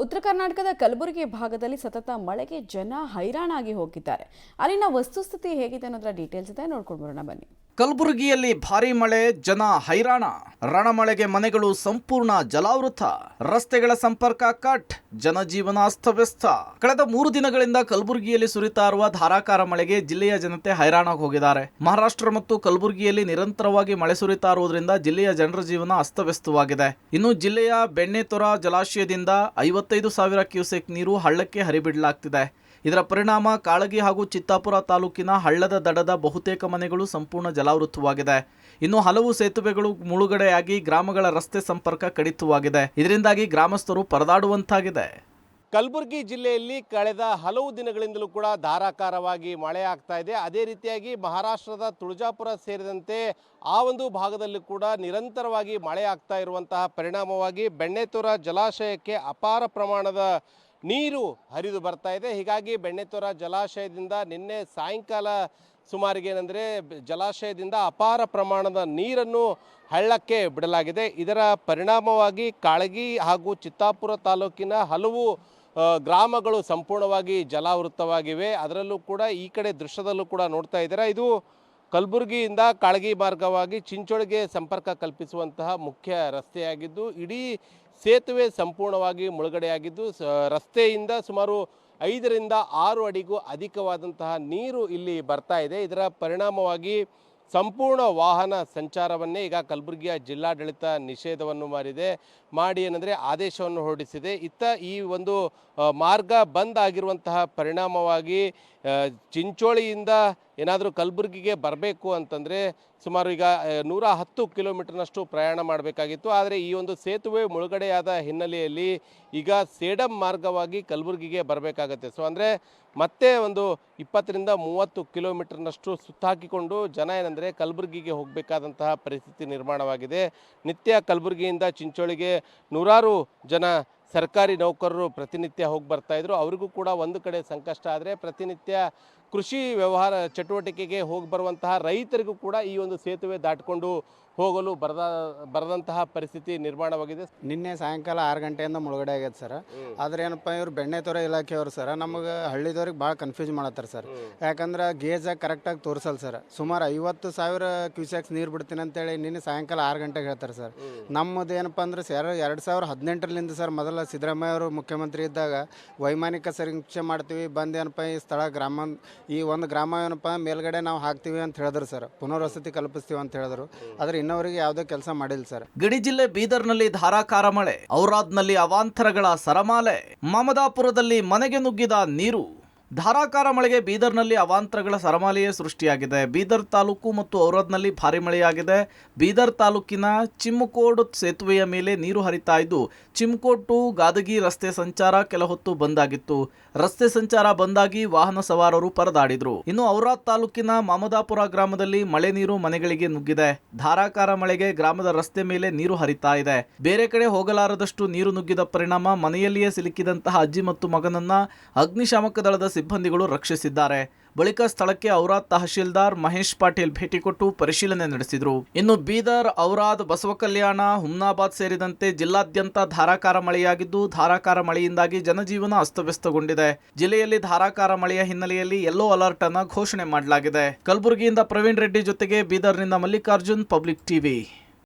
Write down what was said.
ಉತ್ತರ ಕರ್ನಾಟಕದ ಕಲಬುರಗಿ ಭಾಗದಲ್ಲಿ ಸತತ ಮಳೆಗೆ ಜನ ಹೈರಾಣಾಗಿ ಹೋಗಿದ್ದಾರೆ. ಅಲ್ಲಿನ ವಸ್ತುಸ್ಥಿತಿ ಹೇಗಿದೆ ಅನ್ನೋದರ ಡೀಟೇಲ್ಸ್ ಇದೆ, ನೋಡ್ಕೊಂಡು ಬರೋಣ ಬನ್ನಿ. ಕಲಬುರಗಿಯಲ್ಲಿ ಭಾರೀ ಮಳೆ, ಜನ ಹೈರಾಣ. ರಣಮಳೆಗೆ ಮನೆಗಳು ಸಂಪೂರ್ಣ ಜಲಾವೃತ, ರಸ್ತೆಗಳ ಸಂಪರ್ಕ ಕಟ್, ಜನಜೀವನ ಅಸ್ತವ್ಯಸ್ತ. ಕಳೆದ 3 ದಿನಗಳಿಂದ ಕಲಬುರಗಿಯಲ್ಲಿ ಸುರಿತಾ ಇರುವ ಧಾರಾಕಾರ ಮಳೆಗೆ ಜಿಲ್ಲೆಯ ಜನತೆ ಹೈರಾಣಾಗಿ ಹೋಗಿದ್ದಾರೆ. ಮಹಾರಾಷ್ಟ್ರ ಮತ್ತು ಕಲಬುರಗಿಯಲ್ಲಿ ನಿರಂತರವಾಗಿ ಮಳೆ ಸುರಿತಾ ಇರುವುದರಿಂದ ಜಿಲ್ಲೆಯ ಜನರ ಜೀವನ ಅಸ್ತವ್ಯಸ್ತವಾಗಿದೆ. ಇನ್ನು ಜಿಲ್ಲೆಯ ಬೆಣ್ಣೆತೊರ ಜಲಾಶಯದಿಂದ 55,000 ಕ್ಯೂಸೆಕ್ ನೀರು ಹಳ್ಳಕ್ಕೆ ಹರಿಬಿಡಲಾಗ್ತಿದೆ. ಇದರ ಪರಿಣಾಮ ಕಾಳಗಿ ಹಾಗೂ ಚಿತ್ತಾಪುರ ತಾಲೂಕಿನ ಹಳ್ಳದ ದಡದ ಬಹುತೇಕ ಮನೆಗಳು ಸಂಪೂರ್ಣ ಜಲಾವೃತವಾಗಿದೆ. ಇನ್ನು ಹಲವು ಸೇತುವೆಗಳು ಮುಳುಗಡೆಯಾಗಿ ಗ್ರಾಮಗಳ ರಸ್ತೆ ಸಂಪರ್ಕ ಕಡಿತವಾಗಿದೆ. ಇದರಿಂದಾಗಿ ಗ್ರಾಮಸ್ಥರು ಪರದಾಡುವಂತಾಗಿದೆ. ಕಲಬುರಗಿ ಜಿಲ್ಲೆಯಲ್ಲಿ ಕಳೆದ ಹಲವು ದಿನಗಳಿಂದಲೂ ಕೂಡ ಧಾರಾಕಾರವಾಗಿ ಮಳೆ ಆಗ್ತಾ ಇದೆ. ಅದೇ ರೀತಿಯಾಗಿ ಮಹಾರಾಷ್ಟ್ರದ ತುಳಜಾಪುರ ಸೇರಿದಂತೆ ಆ ಒಂದು ಭಾಗದಲ್ಲಿ ಕೂಡ ನಿರಂತರವಾಗಿ ಮಳೆ ಆಗ್ತಾ ಇರುವಂತಹ ಪರಿಣಾಮವಾಗಿ ಬೆಣ್ಣೆತೊರ ಜಲಾಶಯಕ್ಕೆ ಅಪಾರ ಪ್ರಮಾಣದ ನೀರು ಹರಿದು ಬರ್ತಾ ಇದೆ. ಹೀಗಾಗಿ ಬೆಣ್ಣೆತೊರ ಜಲಾಶಯದಿಂದ ನಿನ್ನೆ ಸಾಯಂಕಾಲ ಸುಮಾರಿಗೆ ಏನಂದರೆ ಜಲಾಶಯದಿಂದ ಅಪಾರ ಪ್ರಮಾಣದ ನೀರನ್ನು ಹಳ್ಳಕ್ಕೆ ಬಿಡಲಾಗಿದೆ. ಇದರ ಪರಿಣಾಮವಾಗಿ ಕಾಳಗಿ ಹಾಗೂ ಚಿತ್ತಾಪುರ ತಾಲೂಕಿನ ಹಲವು ಗ್ರಾಮಗಳು ಸಂಪೂರ್ಣವಾಗಿ ಜಲಾವೃತವಾಗಿವೆ. ಅದರಲ್ಲೂ ಕೂಡ ಈ ಕಡೆ ದೃಶ್ಯದಲ್ಲೂ ಕೂಡ ನೋಡ್ತಾ ಇದ್ದೀರಾ, ಇದು ಕಲಬುರಗಿಯಿಂದ ಕಾಳಗಿ ಮಾರ್ಗವಾಗಿ ಚಿಂಚೋಳಿಗೆ ಸಂಪರ್ಕ ಕಲ್ಪಿಸುವಂತಹ ಮುಖ್ಯ ರಸ್ತೆಯಾಗಿದ್ದು, ಇಡೀ ಸೇತುವೆ ಸಂಪೂರ್ಣವಾಗಿ ಮುಳುಗಡೆಯಾಗಿದ್ದು, ರಸ್ತೆಯಿಂದ ಸುಮಾರು 5 ರಿಂದ 6 ಅಡಿಗೂ ಅಧಿಕವಾದಂತಹ ನೀರು ಇಲ್ಲಿ ಬರ್ತಾ ಇದೆ. ಇದರ ಪರಿಣಾಮವಾಗಿ ಸಂಪೂರ್ಣ ವಾಹನ ಸಂಚಾರವನ್ನೇ ಈಗ ಕಲಬುರಗಿಯ ಜಿಲ್ಲಾಡಳಿತ ನಿಷೇಧವನ್ನು ಮಾಡಿ ಏನಂದರೆ ಆದೇಶವನ್ನು ಹೊರಡಿಸಿದೆ. ಈ ಒಂದು ಮಾರ್ಗ ಬಂದ್ ಆಗಿರುವಂತಹ ಪರಿಣಾಮವಾಗಿ ಚಿಂಚೋಳಿಯಿಂದ ಏನಾದರೂ ಕಲಬುರಗಿಗೆ ಬರಬೇಕು ಅಂತಂದರೆ ಸುಮಾರು ಈಗ 110 ಕಿಲೋಮೀಟರ್ನಷ್ಟು ಪ್ರಯಾಣ ಮಾಡಬೇಕಾಗಿತ್ತು. ಆದರೆ ಈ ಒಂದು ಸೇತುವೆ ಮುಳುಗಡೆಯಾದ ಹಿನ್ನೆಲೆಯಲ್ಲಿ ಈಗ ಸೇಡಂ ಮಾರ್ಗವಾಗಿ ಕಲಬುರಗಿಗೆ ಬರಬೇಕಾಗತ್ತೆ. ಅಂದರೆ ಮತ್ತೆ ಒಂದು 20 ರಿಂದ 30 ಕಿಲೋಮೀಟರ್ನಷ್ಟು ಸುತ್ತಾಕಿಕೊಂಡು ಜನ ಏನಂದರೆ ಕಲಬುರಗಿಗೆ ಹೋಗಬೇಕಾದಂತಹ ಪರಿಸ್ಥಿತಿ ನಿರ್ಮಾಣವಾಗಿದೆ. ನಿತ್ಯ ಕಲಬುರಗಿಯಿಂದ ಚಿಂಚೋಳಿಗೆ ನೂರಾರು ಜನ ಸರ್ಕಾರಿ ನೌಕರರು ಪ್ರತಿನಿತ್ಯ ಹೋಗಿ ಬರ್ತಾಯಿದ್ರು. ಅವರಿಗೂ ಕೂಡ ಒಂದು ಕಡೆ ಸಂಕಷ್ಟ ಆದರೆ, ಪ್ರತಿನಿತ್ಯ ಕೃಷಿ ವ್ಯವಹಾರ ಚಟುವಟಿಕೆಗೆ ಹೋಗಿ ಬರುವಂತಹ ರೈತರಿಗೂ ಕೂಡ ಈ ಒಂದು ಸೇತುವೆ ದಾಟಿಕೊಂಡು ಹೋಗಲು ಬರದಂತಹ ಪರಿಸ್ಥಿತಿ ನಿರ್ಮಾಣವಾಗಿದೆ. ನಿನ್ನೆ ಸಾಯಂಕಾಲ 6 ಗಂಟೆಯಿಂದ ಮುಳುಗಡೆ ಆಗೈತೆ ಸರ್. ಆದ್ರೆ ಏನಪ್ಪ, ಇವ್ರು ಬೆಣ್ಣೆತೊರೆ ಇಲಾಖೆಯವರು ಸರ್ ನಮಗೆ ಹಳ್ಳಿದವ್ರಿಗೆ ಭಾಳ ಕನ್ಫ್ಯೂಸ್ ಮಾಡತ್ತಾರೆ ಸರ್. ಯಾಕಂದ್ರೆ ಗೇಜಾಗಿ ಕರೆಕ್ಟಾಗಿ ತೋರಿಸಲ್ಲ ಸರ್. ಸುಮಾರು 50,000 ಕ್ಯೂಸೆಕ್ಸ್ ನೀರು ಬಿಡ್ತೀನಿ ಅಂತೇಳಿ ನಿನ್ನೆ ಸಾಯಂಕಾಲ 6 ಗಂಟೆಗೆ ಹೇಳ್ತಾರೆ ಸರ್. ನಮ್ಮದು ಏನಪ್ಪ ಅಂದ್ರೆ 2018ರಿಂದ ಸರ್, ಮೊದಲ ಸಿದ್ದರಾಮಯ್ಯ ಅವರು ಮುಖ್ಯಮಂತ್ರಿ ಇದ್ದಾಗ ವೈಮಾನಿಕ ಸಮೀಕ್ಷೆ ಮಾಡ್ತೀವಿ, ಬಂದೇನಪ್ಪ ಈ ಸ್ಥಳ ಈ ಒಂದು ಗ್ರಾಮ ಏನಪ್ಪ ಮೇಲ್ಗಡೆ ನಾವು ಹಾಕ್ತೀವಿ ಅಂತ ಹೇಳಿದ್ರು ಸರ್, ಪುನರ್ವಸತಿ ಕಲ್ಪಿಸ್ತೀವಿ ಅಂತ ಹೇಳಿದ್ರು. ಆದ್ರೆ ಇನ್ನವರಿಗೆ ಯಾವುದೇ ಕೆಲಸ ಮಾಡಿಲ್ಲ ಸರ್. ಗಡಿ ಜಿಲ್ಲೆ ಬೀದರ್ನಲ್ಲಿ ಧಾರಾಕಾರ ಮಳೆ, ಔರಾದ್ನಲ್ಲಿ ಅವಾಂತರಗಳ ಸರಮಾಲೆ, ಮಮದಾಪುರದಲ್ಲಿ ಮನೆಗೆ ನುಗ್ಗಿದ ನೀರು. ಧಾರಾಕಾರ ಮಳೆಗೆ ಬೀದರ್ನಲ್ಲಿ ಅವಾಂತರಗಳ ಸರಮಾಲೆಯೇ ಸೃಷ್ಟಿಯಾಗಿದೆ. ಬೀದರ್ ತಾಲೂಕು ಮತ್ತು ಔರಾದ್ನಲ್ಲಿ ಭಾರಿ ಮಳೆಯಾಗಿದೆ. ಬೀದರ್ ತಾಲೂಕಿನ ಚಿಮ್ಮಕೋಡ್ ಸೇತುವೆಯ ಮೇಲೆ ನೀರು ಹರಿತಾ ಇದ್ದು, ಚಿಮ್ಕೋಡ್ ಟು ಗಾದಗಿ ರಸ್ತೆ ಸಂಚಾರ ಕೆಲ ಹೊತ್ತು ಬಂದಾಗಿತ್ತು. ರಸ್ತೆ ಸಂಚಾರ ಬಂದಾಗಿ ವಾಹನ ಸವಾರರು ಪರದಾಡಿದ್ರು. ಇನ್ನು ಔರಾದ್ ತಾಲೂಕಿನ ಮಮದಾಪುರ ಗ್ರಾಮದಲ್ಲಿ ಮಳೆ ನೀರು ಮನೆಗಳಿಗೆ ನುಗ್ಗಿದೆ. ಧಾರಾಕಾರ ಮಳೆಗೆ ಗ್ರಾಮದ ರಸ್ತೆ ಮೇಲೆ ನೀರು ಹರಿತಾ ಇದೆ. ಬೇರೆ ಕಡೆ ಹೋಗಲಾರದಷ್ಟು ನೀರು ನುಗ್ಗಿದ ಪರಿಣಾಮ ಮನೆಯಲ್ಲಿಯೇ ಸಿಲುಕಿದಂತಹ ಅಜ್ಜಿ ಮತ್ತು ಮಗನನ್ನ ಅಗ್ನಿಶಾಮಕ ದಳದ ಸಿಬ್ಬಂದಿಗಳು ರಕ್ಷಿಸಿದ್ದಾರೆ. ಬಳಿಕ ಸ್ಥಳಕ್ಕೆ ಔರಾದ್ ತಹಶೀಲ್ದಾರ್ ಮಹೇಶ್ ಪಾಟೀಲ್ ಭೇಟಿ ಕೊಟ್ಟು ಪರಿಶೀಲನೆ ನಡೆಸಿದರು. ಇನ್ನು ಬೀದರ್, ಔರಾದ್, ಬಸವಕಲ್ಯಾಣ, ಹುಮ್ನಾಬಾದ್ ಸೇರಿದಂತೆ ಜಿಲ್ಲಾದ್ಯಂತ ಧಾರಾಕಾರ ಮಳೆಯಾಗಿದ್ದು, ಧಾರಾಕಾರ ಮಳೆಯಿಂದಾಗಿ ಜನಜೀವನ ಅಸ್ತವ್ಯಸ್ತಗೊಂಡಿದೆ. ಜಿಲ್ಲೆಯಲ್ಲಿ ಧಾರಾಕಾರ ಮಳೆಯ ಹಿನ್ನೆಲೆಯಲ್ಲಿ ಯೆಲ್ಲೋ ಅಲರ್ಟ್ ಅನ್ನು ಘೋಷಣೆ ಮಾಡಲಾಗಿದೆ. ಕಲಬುರಗಿಯಿಂದ ಪ್ರವೀಣ್ ರೆಡ್ಡಿ ಜೊತೆಗೆ ಬೀದರ್ನಿಂದ ಮಲ್ಲಿಕಾರ್ಜುನ್, ಪಬ್ಲಿಕ್ ಟಿವಿ.